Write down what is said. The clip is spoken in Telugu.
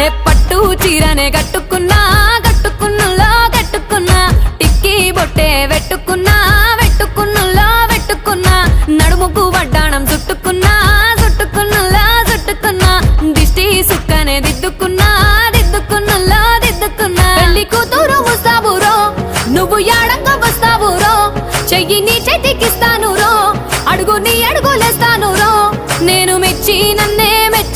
హే పట్టు చీరనే కట్టుకున్నా కట్టుకున్నులో కట్టుకున్నా టిక్కీ బొట్టే వెట్టుకున్నా వెట్టుకున్నులో వెట్టుకున్నా నడుముకు వడ్డాణం చుట్టుకున్నా చుట్టుకున్నులో చుట్టుకున్నా దిష్టి సుక్కనే దిద్దుకున్నా దిద్దుకున్నులో దిద్దుకున్నా పెళ్లి కూతురు వస్తావురో నువ్వు యాడంగా వస్తావురో చెయ్యి నీ చేతికిస్తాను రో అడుగు నీ అడుగులేస్తాను రో నేను మెచ్చి